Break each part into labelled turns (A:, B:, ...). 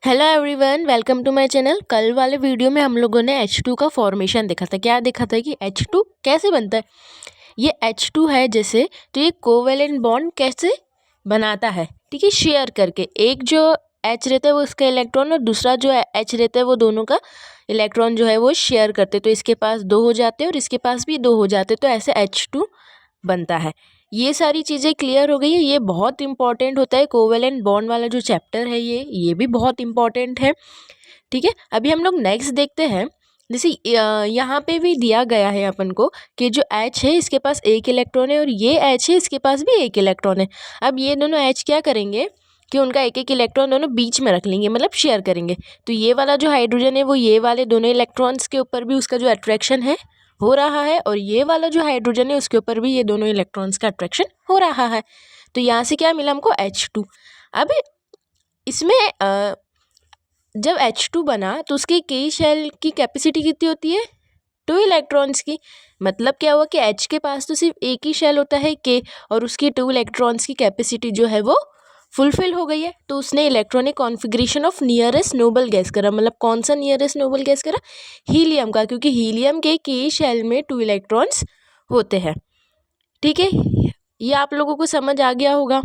A: Hello everyone, welcome to my channel. कल वाले video में हम लोगों ने H2 का फॉर्मेशन देखा था। क्या देखा था कि H2 कैसे बनता है। ये H2 है जैसे, तो ये कोवेलेंट बॉन्ड कैसे बनाता है, ठीक है, शेयर करके। एक जो H रहता है वो इसका इलेक्ट्रॉन और दूसरा जो H रहता है वो दोनों का इलेक्ट्रॉन जो है वो शेयर करते, तो इसके पास 2 हो जाते हैं और इसके पास भी 2 हो जाते, तो ऐसे H2 बनता है। ये सारी चीज़ें क्लियर हो गई है। ये बहुत इंपॉर्टेंट होता है, कोवेलेंट बॉन्ड वाला जो चैप्टर है ये भी बहुत इंपॉर्टेंट है, ठीक है। अभी हम लोग नेक्स्ट देखते हैं। जैसे यहाँ पे भी दिया गया है अपन को कि जो H है इसके पास एक इलेक्ट्रॉन है और ये H है इसके पास भी एक इलेक्ट्रॉन है। अब ये दोनों H क्या करेंगे कि उनका एक एक इलेक्ट्रॉन दोनों बीच में रख लेंगे, मतलब शेयर करेंगे। तो ये वाला जो हाइड्रोजन है वो ये वाले दोनों इलेक्ट्रॉन्स के ऊपर भी उसका जो अट्रैक्शन है हो रहा है, और ये वाला जो हाइड्रोजन है उसके ऊपर भी ये दोनों इलेक्ट्रॉन्स का अट्रैक्शन हो रहा है। तो यहाँ से क्या मिला हमको H2। अब इसमें जब H2 बना तो उसके के शेल की कैपेसिटी कितनी होती है, 2 इलेक्ट्रॉन्स की। मतलब क्या हुआ कि H के पास तो सिर्फ एक ही शेल होता है K, और उसकी 2 इलेक्ट्रॉन्स की कैपेसिटी जो है वो फुलफिल हो गई है। तो उसने electronic configuration of nearest noble gas करा। मतलब कौन सा नियरेस्ट नोबल गैस करा, हीलियम का, क्योंकि हीलियम के शेल में 2 इलेक्ट्रॉन्स होते हैं, ठीक है। ये आप लोगों को समझ आ गया होगा,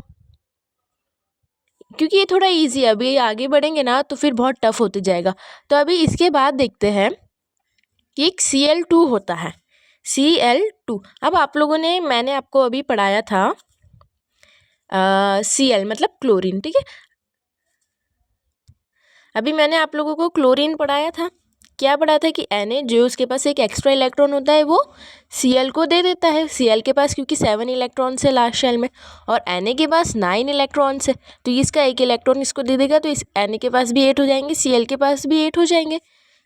A: क्योंकि ये थोड़ा इजी है। अभी आगे बढ़ेंगे ना तो फिर बहुत टफ होते जाएगा। तो अभी इसके बाद देखते हैं कि एक Cl2 होता है, Cl2। अब आप लोगों ने, मैंने आपको अभी पढ़ाया था Cl मतलब क्लोरीन, ठीक है। अभी मैंने आप लोगों को क्लोरीन पढ़ाया था। क्या पढ़ा था कि Na जो उसके पास एक एक्स्ट्रा इलेक्ट्रॉन होता है वो Cl को दे देता है। Cl के पास क्योंकि 7 इलेक्ट्रॉन्स है लास्ट शेल में, और Na के पास 9 इलेक्ट्रॉन्स है, तो इसका एक इलेक्ट्रॉन इसको दे देगा, तो इस Na के पास भी 8 हो जाएंगे, Cl के पास भी 8 हो जाएंगे,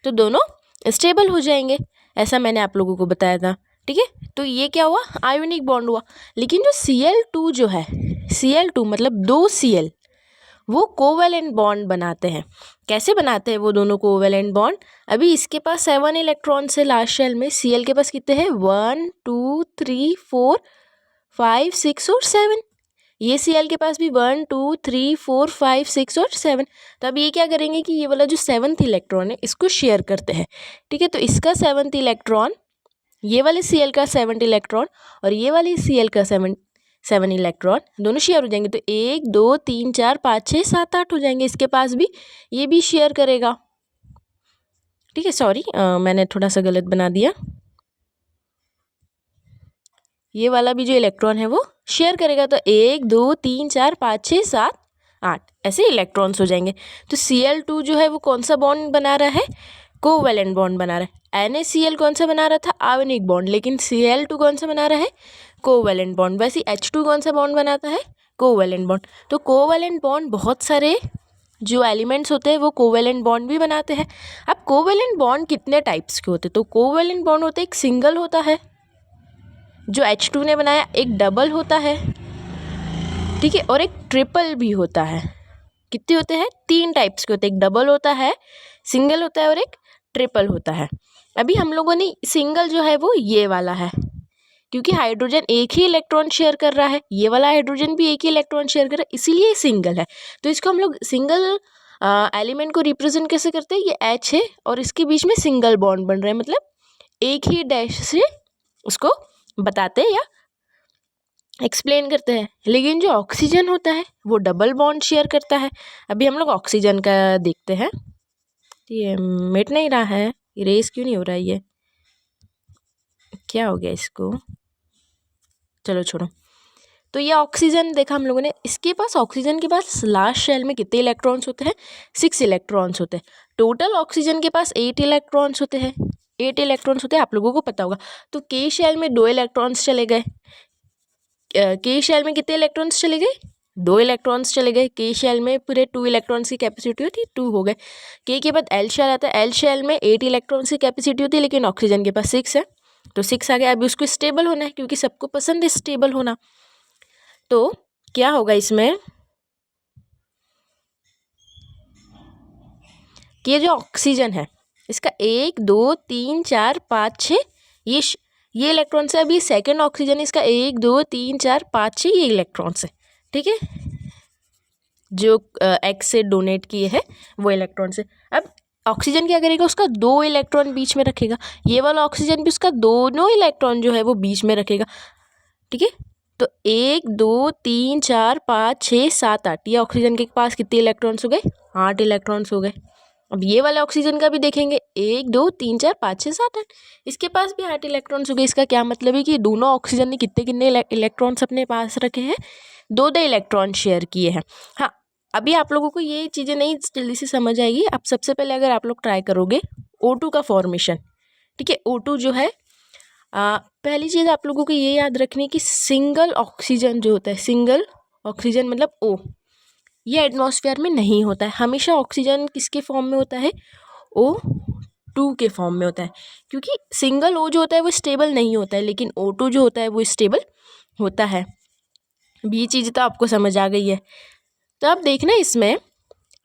A: तो दोनों स्टेबल हो जाएंगे। ऐसा मैंने आप लोगों को बताया था, ठीक है। तो ये क्या हुआ, आयोनिक बॉन्ड हुआ। लेकिन जो Cl2 जो है, Cl2 मतलब 2 Cl, वो कोवेलेंट बॉन्ड बनाते हैं। कैसे बनाते हैं वो दोनों कोवेलेंट बॉन्ड। अभी इसके पास 7 इलेक्ट्रॉन्स है लास्ट शेल में, Cl के पास कितने हैं, 1 2 3 4 5 6 और 7। ये Cl के पास भी 1 2 3 4 5 6 और 7। तो अब ये क्या करेंगे कि ये वाला जो 7th इलेक्ट्रॉन है इसको शेयर करते हैं, ठीक है। तो इसका 7th इलेक्ट्रॉन, ये वाले Cl का 7th इलेक्ट्रॉन और ये वाली Cl का 7 इलेक्ट्रॉन दोनों शेयर हो जाएंगे। तो 1 2 3 4 5 6 7 8 हो जाएंगे। इसके पास भी, ये भी शेयर करेगा, ठीक है। सॉरी, मैंने थोड़ा सा गलत बना दिया। ये वाला भी जो इलेक्ट्रॉन है वो शेयर करेगा। तो 1 2 3 4 5 6 7 8 ऐसे इलेक्ट्रॉन्स हो जाएंगे। तो Cl2 जो है वो कौन सा बॉन्ड बना रहा है, कोवेलेंट बॉन्ड बना रहा है। NaCl कौन सा बना रहा था, आयोनिक बॉन्ड, लेकिन Cl2 कौन सा बना रहा है, कोवेलेंट बॉन्ड। वैसे H2 कौन सा बॉन्ड बनाता है, कोवेलेंट बॉन्ड। तो कोवेलेंट बॉन्ड बहुत सारे जो एलिमेंट्स होते हैं वो कोवेलेंट बॉन्ड भी बनाते हैं। अब कोवेलेंट बॉन्ड कितने टाइप्स के होते हैं, तो कोवेलेंट बॉन्ड होते एक सिंगल होता है जो H2 ने बनाया, एक डबल होता है, ठीक है, और एक ट्रिपल भी होता है। कितने होते हैं, 3 टाइप्स के होते हैं। एक डबल होता है, सिंगल होता है और एक ट्रिपल होता है। अभी हम लोगों ने सिंगल जो है वो ये वाला है, क्योंकि हाइड्रोजन एक ही इलेक्ट्रॉन शेयर कर रहा है, ये वाला हाइड्रोजन भी एक ही इलेक्ट्रॉन शेयर कर रहा है, इसीलिए सिंगल है। तो इसको हम लोग सिंगल एलिमेंट को रिप्रेजेंट कैसे करते हैं, ये H है और इसके बीच में सिंगल बॉन्ड बन रहा है, मतलब एक ही डैश से उसको बताते हैं या एक्सप्लेन करते हैं। लेकिन जो ऑक्सीजन होता है वो डबल बॉन्ड शेयर करता है। अभी हम लोग ऑक्सीजन का देखते हैं। ये मिट नहीं रहा है, इरेज क्यों नहीं हो रहा है, ये क्या हो गया इसको, चलो छोड़ो। तो ये ऑक्सीजन देखा हम लोगों ने, इसके पास, ऑक्सीजन के पास लास्ट शेल में कितने इलेक्ट्रॉन्स होते हैं, 6 इलेक्ट्रॉन्स होते हैं। टोटल ऑक्सीजन के पास 8 इलेक्ट्रॉन्स होते हैं, 8 इलेक्ट्रॉन्स होते हैं, आप लोगों को पता होगा। तो के शेल में 2 इलेक्ट्रॉन्स चले गए, के शेल में कितने इलेक्ट्रॉन्स चले गए, 2 इलेक्ट्रॉन्स चले गए। के शेल में पूरे 2 इलेक्ट्रॉन्स की कैपेसिटी होती है, 2 हो गए। के बाद एल शेल आता है, एल शेल में 8 इलेक्ट्रॉन्स की कैपेसिटी होती है, लेकिन ऑक्सीजन के पास 6 है, तो 6 आ गया। अभी उसको स्टेबल होना है, क्योंकि सबको पसंद है स्टेबल होना। तो क्या होगा इसमें कि ये जो ऑक्सीजन है इसका 1 2 3 4 5 6 ये इलेक्ट्रॉन्स है। अभी सेकंड ऑक्सीजन इसका 1 2 3 4 5 6 ये इलेक्ट्रॉन्स है, ठीक है। जो एक्स से डोनेट किए हैं वो इलेक्ट्रॉन से। अब ऑक्सीजन क्या करेगा, उसका 2 इलेक्ट्रॉन बीच में रखेगा, ये वाला ऑक्सीजन भी उसका दोनों इलेक्ट्रॉन जो है वो बीच में रखेगा। ठीक है, तो 1 2 3 4 5 6 7 8, ये ऑक्सीजन के पास कितने इलेक्ट्रॉन्स हो गए, 8 इलेक्ट्रॉन्स हो गए। अब ये वाले ऑक्सीजन का भी देखेंगे, 1 2 3 4 5 6 7 8, इसके पास भी 8 इलेक्ट्रॉन्स हो गए। इसका क्या मतलब है कि दोनों ऑक्सीजन ने कितने कितने इलेक्ट्रॉन्स अपने पास रखे हैं, 2 इलेक्ट्रॉन शेयर किए हैं। हाँ, अभी आप लोगों को ये चीज़ें नहीं जल्दी से समझ आएगी। अब सबसे पहले अगर आप लोग ट्राई करोगे O2 का फॉर्मेशन, ठीक है, O2 जो है पहली चीज़ आप लोगों को ये याद रखनी है कि सिंगल ऑक्सीजन जो होता है, सिंगल ऑक्सीजन मतलब O, ये एटमॉस्फेयर में नहीं होता है। हमेशा ऑक्सीजन किसके फॉर्म में होता है, O2 के फॉर्म में होता है, क्योंकि सिंगल O जो होता है वो स्टेबल नहीं होता है, लेकिन O2 जो होता है वो स्टेबल होता है। अब ये चीज़ तो आपको समझ आ गई है। तो आप देखना इसमें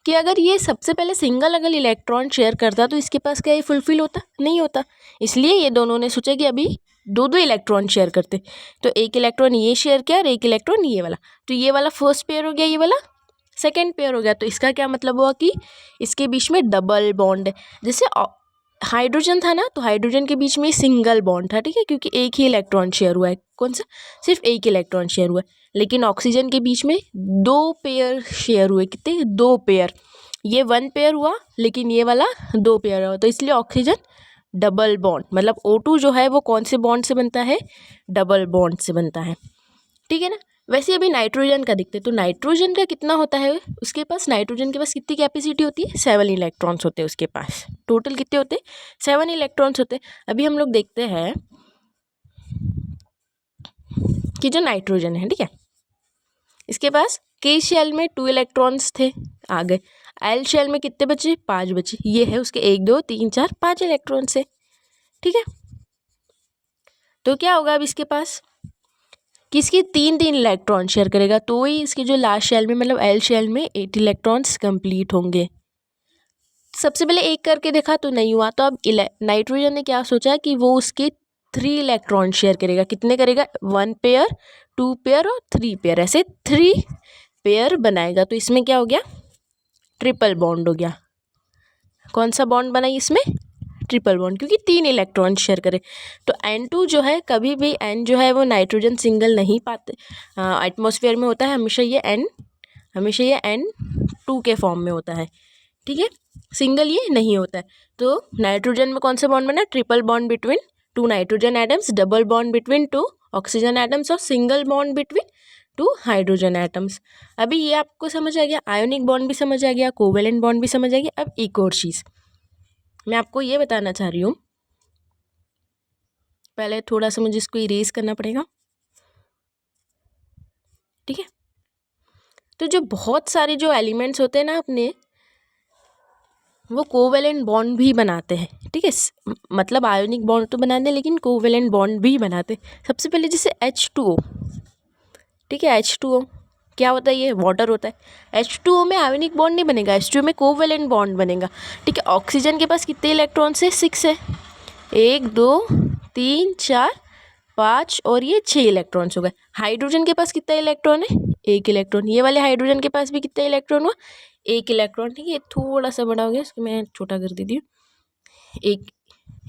A: कि अगर ये सबसे पहले सिंगल अगर इलेक्ट्रॉन शेयर करता तो इसके पास क्या ये फुलफिल होता, नहीं होता। इसलिए ये दोनों ने सोचा कि अभी 2 इलेक्ट्रॉन शेयर करते, तो 1 इलेक्ट्रॉन ये शेयर किया और 1 इलेक्ट्रॉन ये वाला, तो ये वाला फर्स्ट पेयर हो गया, ये वाला सेकेंड पेयर हो गया। तो इसका क्या मतलब हुआ कि इसके बीच में डबल बॉन्ड है। जैसे हाइड्रोजन था ना, तो हाइड्रोजन के बीच में सिंगल बॉन्ड था, ठीक है, क्योंकि एक ही इलेक्ट्रॉन शेयर हुआ है। कौन सा, सिर्फ एक इलेक्ट्रॉन शेयर हुआ है। लेकिन ऑक्सीजन के बीच में 2 पेयर शेयर हुए, कितने, 2 पेयर। ये 1 पेयर हुआ, लेकिन ये वाला 2 पेयर हुआ, तो इसलिए ऑक्सीजन डबल बॉन्ड, मतलब O2 जो है वो कौन से बॉन्ड से बनता है, डबल बॉन्ड से बनता है। ठीक है ना। वैसे अभी नाइट्रोजन का दिखते, तो नाइट्रोजन का कितना होता है, उसके पास, नाइट्रोजन के पास कितनी कैपेसिटी होती है, 7 इलेक्ट्रॉन्स होते हैं उसके पास। टोटल कितने होते हैं, 7 इलेक्ट्रॉन्स होते हैं। अभी हम लोग देखते हैं कि जो नाइट्रोजन है, ठीक है, इसके पास K शेल में 2 इलेक्ट्रॉन्स थे, आ गए। L शेल में कितने बचे, 5 बचे। ये है उसके 1 2 3 4 5 इलेक्ट्रॉन से। ठीक है, तो क्या होगा अब इसके पास, किसकी 3 इलेक्ट्रॉन शेयर करेगा, तो ही इसके जो लास्ट शेल में मतलब L शेल में 8 इलेक्ट्रॉन्स कंप्लीट होंगे। सबसे पहले एक करके देखा तो नहीं हुआ, तो अब नाइट्रोजन ने क्या सोचा कि वो उसके 3 इलेक्ट्रॉन शेयर करेगा। कितने करेगा, 1 पेयर, 2 पेयर और 3 पेयर, ऐसे 3 पेयर बनाएगा। तो इसमें क्या हो गया, ट्रिपल बॉन्ड हो गया। कौन सा बॉन्ड बना इसमें, ट्रिपल बॉन्ड, क्योंकि 3 इलेक्ट्रॉन शेयर करे। तो N2 जो है, कभी भी N जो है वो नाइट्रोजन सिंगल नहीं पाते, एटमॉस्फेयर में होता है हमेशा ये N2 के फॉर्म में होता है। ठीक है, सिंगल ये नहीं होता है। तो नाइट्रोजन में कौन सा बॉन्ड बना, triple bond between 2 nitrogen atoms, double bond between 2 oxygen atoms और single bond between 2 hydrogen atoms. अभी ये आपको समझ आ गया, आयोनिक बॉन्ड भी समझ आ गया, कोवेलेंट बॉन्ड भी समझ आ गया। अब एक और चीज़ मैं आपको ये बताना चाह रही हूँ, पहले थोड़ा सा मुझे इसको इरेज करना पड़ेगा। ठीक है, तो जो बहुत सारे जो एलिमेंट्स होते हैं ना अपने, वो कोवेलेंट बॉन्ड भी बनाते हैं। ठीक है, मतलब आयोनिक बॉन्ड तो बनाते हैं, लेकिन कोवेलेंट बॉन्ड भी बनाते हैं। सबसे पहले जैसे H2O, ठीक है, H2O क्या होता है, ये वाटर होता है। H2O में आयोनिक बॉन्ड नहीं बनेगा, H2O में कोवेलेंट बॉन्ड बनेगा। ठीक है, ऑक्सीजन के पास कितने इलेक्ट्रॉन्स है, 6 है, 1 2 3 4 5 और ये 6 इलेक्ट्रॉन्स हो गए। हाइड्रोजन के पास कितना इलेक्ट्रॉन है, 1 इलेक्ट्रॉन। ये वाले हाइड्रोजन के पास भी कितना इलेक्ट्रॉन हुआ, 1 इलेक्ट्रॉन। ठीक है, थोड़ा सा बड़ा हो गया, इसको मैं छोटा कर देती हूँ।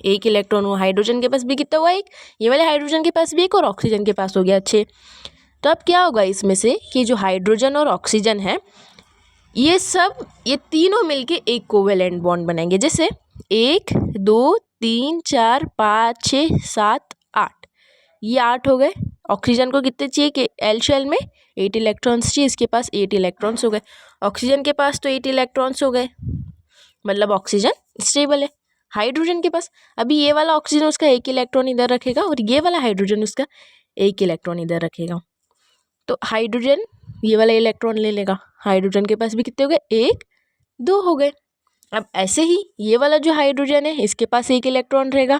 A: एक इलेक्ट्रॉन हुआ, हाइड्रोजन के पास भी कितना हुआ, 1। ये वाले हाइड्रोजन के पास भी 1 और ऑक्सीजन के पास हो गया 6। तो अब क्या होगा इसमें से कि जो हाइड्रोजन और ऑक्सीजन है, ये तीनों मिलके एक कोवेलेंट बॉन्ड बनाएंगे। जैसे 1 2 3 4 5 6 7 8, ये 8 हो गए। ऑक्सीजन को कितने चाहिए कि L शेल में 8 इलेक्ट्रॉन्स चाहिए, इसके पास 8 इलेक्ट्रॉन्स हो गए। ऑक्सीजन के पास तो 8 इलेक्ट्रॉन्स हो गए, मतलब ऑक्सीजन स्टेबल है। हाइड्रोजन के पास, अभी ये वाला ऑक्सीजन उसका 1 इलेक्ट्रॉन इधर रखेगा और ये वाला हाइड्रोजन उसका 1 इलेक्ट्रॉन इधर रखेगा। तो हाइड्रोजन ये वाला इलेक्ट्रॉन ले लेगा, हाइड्रोजन के पास भी कितने हो गए, 1 2 हो गए। अब ऐसे ही ये वाला जो हाइड्रोजन है, इसके पास 1 इलेक्ट्रॉन रहेगा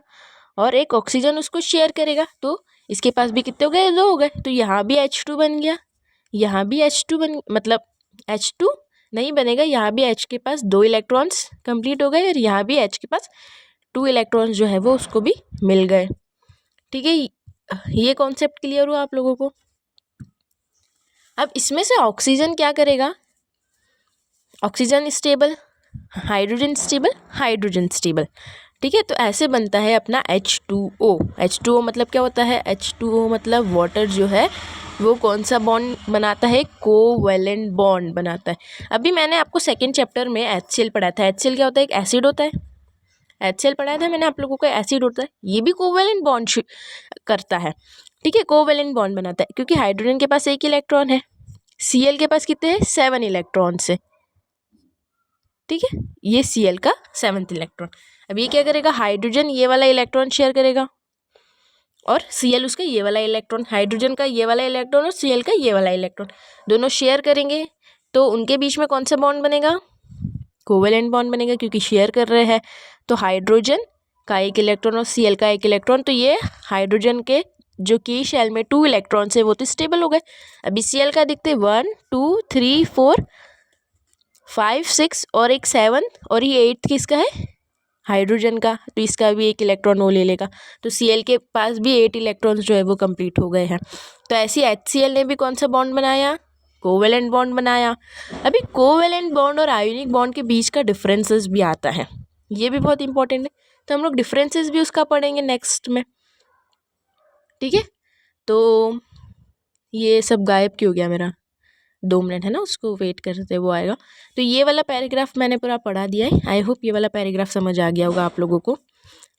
A: और एक ऑक्सीजन उसको शेयर करेगा, तो इसके पास भी कितने हो गए, 2 हो गए। तो यहाँ भी H2 बन गया, यहाँ भी H2 मतलब H2 नहीं बनेगा, यहाँ भी H के पास 2 इलेक्ट्रॉन्स कंप्लीट हो गए और यहाँ भी H के पास 2 इलेक्ट्रॉन्स जो है वो उसको भी मिल गए। ठीक है, ये कॉन्सेप्ट क्लियर हुआ आप लोगों को। अब इसमें से ऑक्सीजन क्या करेगा, oxygen stable, hydrogen stable, hydrogen stable. ठीक है, तो ऐसे बनता है अपना H2O। H2O मतलब क्या होता है? H2O मतलब वाटर जो है वो कौन सा बॉन्ड बनाता है? कोवैलेंट बॉन्ड बनाता है। अभी मैंने आपको सेकेंड चैप्टर में HCl पढ़ाया था। HCl क्या होता है? एक एसिड होता है। HCl पढ़ाया था मैंने आप लोगों को, एसिड होता है, ये भी कोवैलेंट बॉन्ड करता है। ठीक है, कोवैलेंट बॉन्ड बनाता है क्योंकि हाइड्रोजन के पास एक इलेक्ट्रॉन है, Cl के पास कितने हैं? 7 इलेक्ट्रॉन से। ठीक है, ये Cl का 7th इलेक्ट्रॉन। अब ये क्या करेगा? हाइड्रोजन ये वाला इलेक्ट्रॉन शेयर करेगा और Cl उसका ये वाला इलेक्ट्रॉन, हाइड्रोजन का ये वाला इलेक्ट्रॉन और Cl का ये वाला इलेक्ट्रॉन दोनों शेयर करेंगे, तो उनके बीच में कौन सा बॉन्ड बनेगा? कोवैलेंट बॉन्ड बनेगा क्योंकि शेयर कर रहे हैं। तो हाइड्रोजन का एक इलेक्ट्रॉन और Cl का एक इलेक्ट्रॉन, तो ये हाइड्रोजन के जो कि शेल में 2 इलेक्ट्रॉन है वो तो स्टेबल हो गए। अभी Cl का दिखते 1 2 3 4 5 6 और एक 7 और ये 8 किसका है? हाइड्रोजन का, तो इसका भी एक इलेक्ट्रॉन वो ले लेगा, तो Cl के पास भी 8 इलेक्ट्रॉन्स जो है वो कंप्लीट हो गए हैं। तो ऐसी HCl ने भी कौन सा बॉन्ड बनाया? कोवैलेंट बॉन्ड बनाया। अभी कोवैलेंट बॉन्ड और आयोनिक बॉन्ड के बीच का डिफरेंसेस भी आता है, ये भी बहुत इंपॉर्टेंट है, तो हम लोग डिफरेंसेस भी उसका पढ़ेंगे नेक्स्ट में। ठीक है, तो ये सब गायब क्यों हो गया मेरा? 2 मिनट है ना, उसको वेट करते वो आएगा। तो ये वाला पैराग्राफ मैंने पूरा पढ़ा दिया है। आई होप ये वाला पैराग्राफ समझ आ गया होगा आप लोगों को।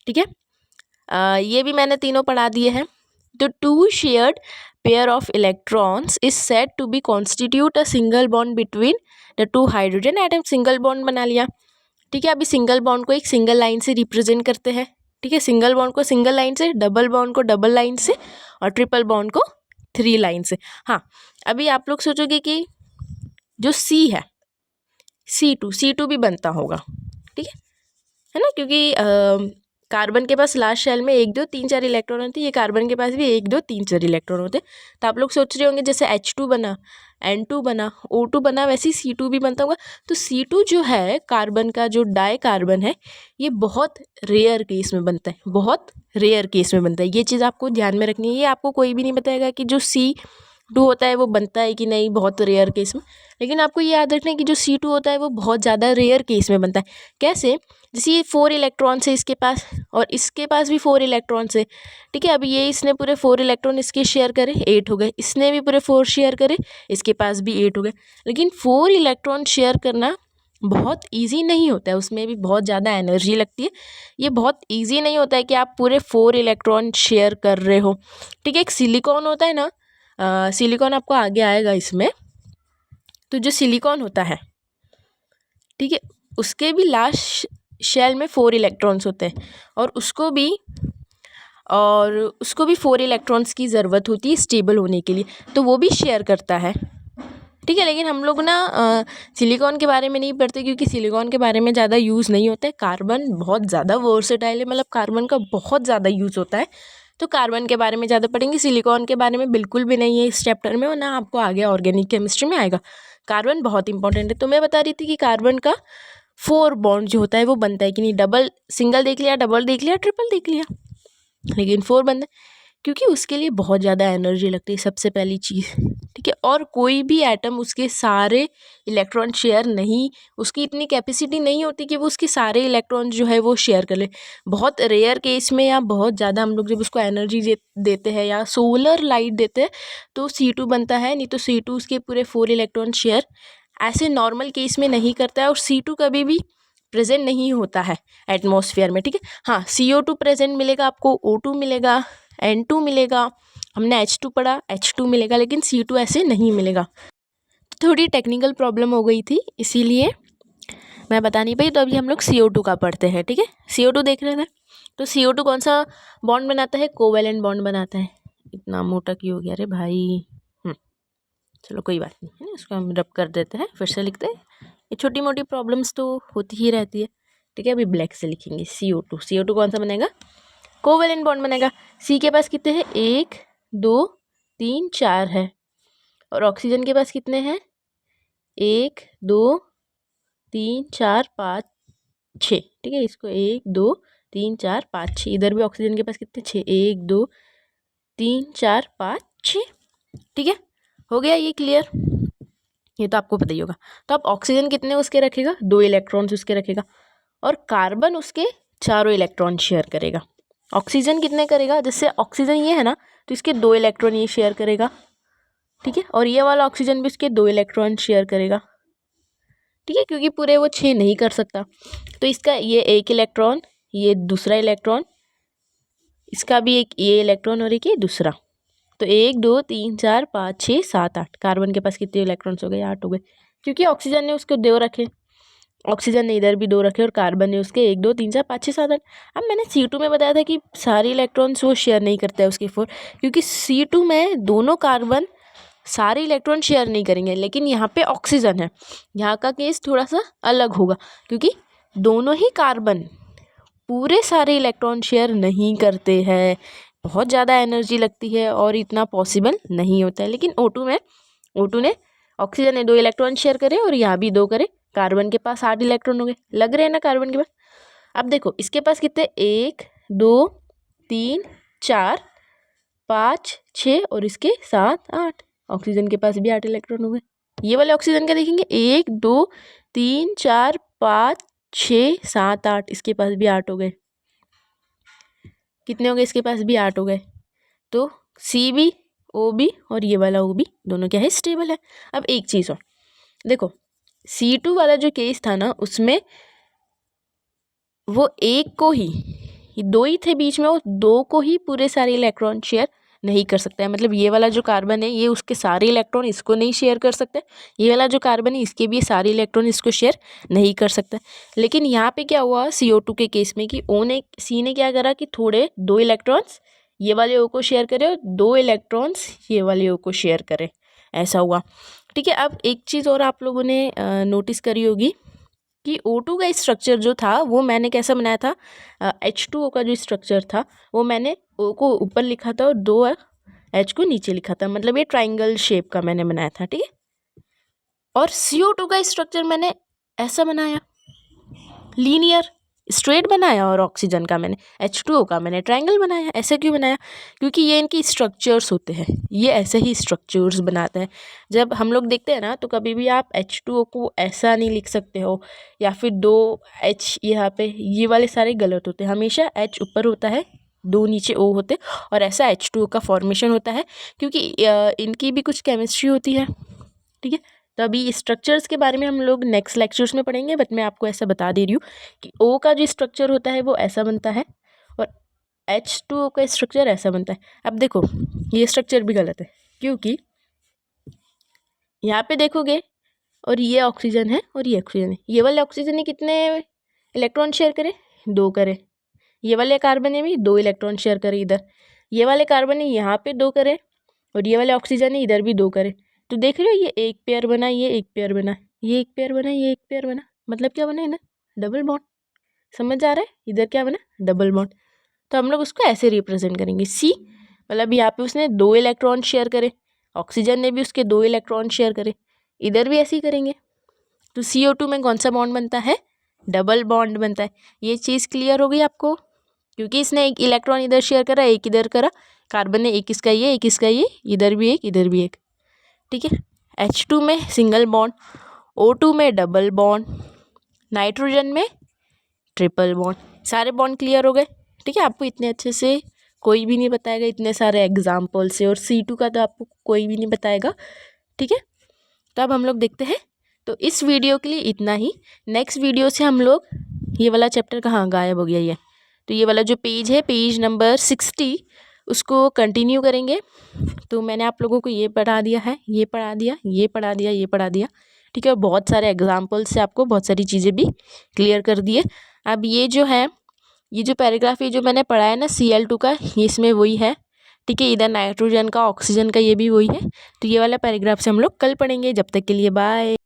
A: ठीक है, ये भी मैंने तीनों पढ़ा दिए हैं। तो 2 shared pair of electrons is said to be constitute a single bond between the 2 hydrogen atom. Single bond बना लिया। ठीक है, अभी सिंगल बॉन्ड को एक सिंगल लाइन से रिप्रेजेंट करते हैं। ठीक है, सिंगल बॉन्ड को सिंगल लाइन से, डबल बॉन्ड को डबल लाइन से और ट्रिपल बॉन्ड को 3 लाइन से। हाँ, अभी आप लोग सोचोगे कि जो C है C2 भी बनता होगा। ठीक है ना, क्योंकि कार्बन के पास लास्ट शेल में 1 2 3 4 इलेक्ट्रॉन होते हैं, ये कार्बन के पास भी 1 2 3 4 इलेक्ट्रॉन होते हैं। तो आप लोग सोच रहे होंगे जैसे H2 बना, N2 बना, O2 बना, वैसे ही C2 भी बनता होगा। तो C2 जो है कार्बन का जो डाई कार्बन है, ये बहुत रेयर केस में बनता है, बहुत रेयर केस में बनता है। ये चीज़ आपको ध्यान में रखनी है। ये आपको कोई भी नहीं बताएगा कि जो C2 होता है वो बनता है कि नहीं, बहुत रेयर केस में। लेकिन आपको ये याद रखना है कि जो C2 होता है वो बहुत ज़्यादा रेयर केस में बनता है। कैसे? जैसे ये 4 इलेक्ट्रॉन्स है इसके पास और इसके पास भी 4 इलेक्ट्रॉन्स है। ठीक है, अभी ये इसने पूरे 4 इलेक्ट्रॉन इसके शेयर करे, 8 हो गए। इसने भी पूरे 4 शेयर करे, इसके पास भी 8 हो गए। लेकिन 4 इलेक्ट्रॉन शेयर करना बहुत ईजी नहीं होता है, उसमें भी बहुत ज़्यादा एनर्जी लगती है। ये बहुत ईजी नहीं होता है कि आप पूरे 4 इलेक्ट्रॉन शेयर कर रहे हो। ठीक है, एक सिलिकॉन होता है ना, सिलिकॉन आपको आगे आएगा इसमें। तो जो सिलिकॉन होता है, ठीक है, उसके भी लास्ट शेल में 4 इलेक्ट्रॉन्स होते हैं और उसको भी 4 इलेक्ट्रॉन्स की ज़रूरत होती है स्टेबल होने के लिए, तो वो भी शेयर करता है। ठीक है, लेकिन हम लोग ना सिलिकॉन के बारे में नहीं पढ़ते क्योंकि सिलिकॉन के बारे में ज़्यादा यूज़ नहीं होता है। कार्बन बहुत ज़्यादा वर्सेटाइल है, मतलब कार्बन का बहुत ज़्यादा यूज़ होता है, तो कार्बन के बारे में ज़्यादा पढ़ेंगे। सिलिकॉन के बारे में बिल्कुल भी नहीं है इस चैप्टर में, और ना आपको आगे ऑर्गेनिक केमिस्ट्री में आएगा। कार्बन बहुत इंपॉर्टेंट है। तो मैं बता रही थी कि कार्बन का 4 बॉन्ड जो होता है वो बनता है कि नहीं। डबल, सिंगल देख लिया, डबल देख लिया, ट्रिपल देख लिया, लेकिन 4 बनता है क्योंकि उसके लिए बहुत ज़्यादा एनर्जी लगती है, सबसे पहली चीज़। ठीक है, और कोई भी एटम उसके सारे इलेक्ट्रॉन शेयर नहीं, उसकी इतनी कैपेसिटी नहीं होती कि वो उसके सारे इलेक्ट्रॉन जो है वो शेयर कर ले। बहुत रेयर केस में या बहुत ज़्यादा हम लोग जब उसको एनर्जी देते हैं या सोलर लाइट देते हैं तो C2 बनता है, नहीं तो C2 उसके पूरे 4 इलेक्ट्रॉन शेयर ऐसे नॉर्मल केस में नहीं करता है। और C2 कभी भी प्रेजेंट नहीं होता है एटमॉस्फेयर में। ठीक है, हाँ, CO2 प्रेजेंट मिलेगा आपको, O2 मिलेगा, N2 मिलेगा, हमने H2 पढ़ा, H2 मिलेगा, लेकिन C2 ऐसे नहीं मिलेगा। थोड़ी टेक्निकल प्रॉब्लम हो गई थी इसीलिए मैं बता नहीं पाई। तो अभी हम लोग CO2 का पढ़ते हैं। ठीक है, CO2 देख रहे थे। तो CO2 कौन सा बॉन्ड बनाता है? कोवैलेंट बॉन्ड बनाता है। इतना मोटा क्यों हो गया रे भाई? चलो कोई बात नहीं है ना, इसको हम रब कर देते हैं, फिर से लिखते हैं। ये छोटी मोटी प्रॉब्लम्स तो होती ही रहती है। ठीक है, अभी ब्लैक से लिखेंगे CO2 कौन सा बनेगा? कोवैलेंट बॉन्ड बनेगा। C के पास कितने हैं? 1 2 3 4 है, और ऑक्सीजन के पास कितने हैं? 1 2 3 4 5 6। ठीक है, इसको 1 2 3 4 5 6, इधर भी ऑक्सीजन के पास कितने? 6, 1 2 3 4 5 6। ठीक है, हो गया ये क्लियर? ये तो आपको पता ही होगा। तो अब ऑक्सीजन कितने उसके रखेगा, 2 इलेक्ट्रॉन्स उसके रखेगा, और कार्बन उसके चारों इलेक्ट्रॉन शेयर करेगा। ऑक्सीजन कितने करेगा, जैसे ऑक्सीजन ये है ना, तो इसके 2 इलेक्ट्रॉन ये शेयर करेगा, ठीक है, और ये वाला ऑक्सीजन भी इसके 2 इलेक्ट्रॉन शेयर करेगा, ठीक है, क्योंकि पूरे वो 6 नहीं कर सकता। तो इसका ये 1 इलेक्ट्रॉन, ये दूसरा इलेक्ट्रॉन, इसका भी एक ये इलेक्ट्रॉन और एक ये दूसरा। तो 1 2 3 4 5 6 7 8। कार्बन के पास कितने इलेक्ट्रॉन्स हो गए, 8 हो गए, क्योंकि ऑक्सीजन ने उसको 2 रखे, ऑक्सीजन ने इधर भी 2 रखे और कार्बन ने उसके 1 2 3 4 5 6 7 8। अब मैंने C2 में बताया था कि सारे इलेक्ट्रॉन्स वो शेयर नहीं करता है उसके 4, क्योंकि C2 में दोनों कार्बन सारे इलेक्ट्रॉन शेयर नहीं करेंगे, लेकिन यहाँ पे ऑक्सीजन है, यहाँ का केस थोड़ा सा अलग होगा, क्योंकि दोनों ही कार्बन पूरे सारे इलेक्ट्रॉन शेयर नहीं करते हैं, बहुत ज़्यादा एनर्जी लगती है और इतना पॉसिबल नहीं होता है। लेकिन O2 ने ऑक्सीजन ने 2 इलेक्ट्रॉन शेयर करे और यहाँ भी 2 करे, कार्बन के पास 8 इलेक्ट्रॉन हो गए, लग रहे हैं ना कार्बन के पास। अब देखो इसके पास कितने, 1 2 3 4 5 6 और इसके 7 8, ऑक्सीजन के पास भी 8 इलेक्ट्रॉन हो गए। ये वाले ऑक्सीजन का देखेंगे, 1 2 3 4 5 6 7 8, इसके पास भी 8 हो गए, कितने हो गए, इसके पास भी 8 हो गए। तो C भी O भी और ये वाला O भी दोनों क्या है, स्टेबल है। अब एक चीज़ और देखो, C2 वाला जो केस था ना, उसमें वो एक को ही, ये 2 ही थे बीच में, वो 2 को ही पूरे सारे इलेक्ट्रॉन शेयर नहीं कर सकता है। मतलब ये वाला जो कार्बन है ये उसके सारे इलेक्ट्रॉन इसको नहीं शेयर कर सकते, ये वाला जो कार्बन है इसके भी सारे इलेक्ट्रॉन इसको शेयर नहीं कर सकता। लेकिन यहाँ पे क्या हुआ CO2 के केस में कि C ने क्या करा कि थोड़े 2 इलेक्ट्रॉन्स ये वाले O को शेयर करे और 2 इलेक्ट्रॉन्स ये वाले O को शेयर करे, ऐसा हुआ, ठीक है। अब एक चीज़ और आप लोगों ने नोटिस करी होगी कि O2 का स्ट्रक्चर जो था वो मैंने कैसा बनाया था, H2O का जो स्ट्रक्चर था वो मैंने O को ऊपर लिखा था और 2 H को नीचे लिखा था, मतलब ये ट्राइंगल शेप का मैंने बनाया था, ठीक है। और CO2 का स्ट्रक्चर मैंने ऐसा बनाया, लीनियर स्ट्रेट बनाया, और ऑक्सीजन का मैंने H2O का मैंने ट्राइंगल बनाया। ऐसे क्यों बनाया, क्योंकि ये इनकी स्ट्रक्चर्स होते हैं, ये ऐसे ही स्ट्रक्चर्स बनाते हैं। जब हम लोग देखते हैं ना, तो कभी भी आप H2O को ऐसा नहीं लिख सकते हो, या फिर 2 H यहाँ पे, ये वाले सारे गलत होते हैं। हमेशा H ऊपर होता है, 2 नीचे O होते, और ऐसा H2O का फॉर्मेशन होता है, क्योंकि इनकी भी कुछ केमिस्ट्री होती है, ठीक है। तो अभी स्ट्रक्चर्स के बारे में हम लोग नेक्स्ट लेक्चर्स में पढ़ेंगे, बट मैं आपको ऐसा बता दे रही हूँ कि O का जो स्ट्रक्चर होता है वो ऐसा बनता है, और H2O का स्ट्रक्चर ऐसा बनता है। अब देखो ये स्ट्रक्चर भी गलत है, क्योंकि यहाँ पे देखोगे और ये ऑक्सीजन है और ये ऑक्सीजन है, ये वाले ऑक्सीजन ने कितने इलेक्ट्रॉन शेयर करे, 2 करे। ये वाले कार्बन ने भी 2 इलेक्ट्रॉन शेयर करे इधर, ये वाले कार्बन ने यहाँ पे 2 करे, और ये वाले ऑक्सीजन ने इधर भी 2 करे। तो देख रहे हो ये एक पेयर बना, ये एक पेयर बना, ये एक पेयर बना, ये एक पेयर बना, मतलब क्या बना है ना, डबल बॉन्ड। समझ आ रहा है, इधर क्या बना, डबल बॉन्ड। तो हम लोग उसको ऐसे रिप्रेजेंट करेंगे, C मतलब यहाँ पे उसने 2 इलेक्ट्रॉन शेयर करे, ऑक्सीजन ने भी उसके 2 इलेक्ट्रॉन शेयर करे, इधर भी ऐसे ही करेंगे। तो CO2 में कौन सा बॉन्ड बनता है, डबल बॉन्ड बनता है। ये चीज़ क्लियर हो गई आपको, क्योंकि इसने एक इलेक्ट्रॉन इधर शेयर करा, एक इधर करा, कार्बन ने एक इसका ये, एक इसका ये, इधर भी एक, इधर भी एक, ठीक है। H2 में सिंगल बॉन्ड, O2 में डबल बॉन्ड, नाइट्रोजन में ट्रिपल बॉन्ड। सारे बॉन्ड क्लियर हो गए, ठीक है। आपको इतने अच्छे से कोई भी नहीं बताएगा, इतने सारे एग्जाम्पल से, और C2 का तो आपको कोई भी नहीं बताएगा, ठीक है। तो अब हम लोग देखते हैं, तो इस वीडियो के लिए इतना ही। नेक्स्ट वीडियो से हम लोग, ये वाला चैप्टर कहाँ गायब हो गया ये, तो ये वाला जो पेज है, पेज नंबर 60, उसको कंटिन्यू करेंगे। तो मैंने आप लोगों को ये पढ़ा दिया है, ये पढ़ा दिया, ये पढ़ा दिया, ये पढ़ा दिया, ठीक है। बहुत सारे एग्जाम्पल से आपको बहुत सारी चीज़ें भी क्लियर कर दिए। अब ये जो है, ये जो पैराग्राफ ये जो मैंने पढ़ा है ना Cl2 का, ये इसमें वही है, ठीक है। इधर नाइट्रोजन का, ऑक्सीजन का, ये भी वही है। तो ये वाला पैराग्राफ से हम लोग कल पढ़ेंगे। जब तक के लिए बाय।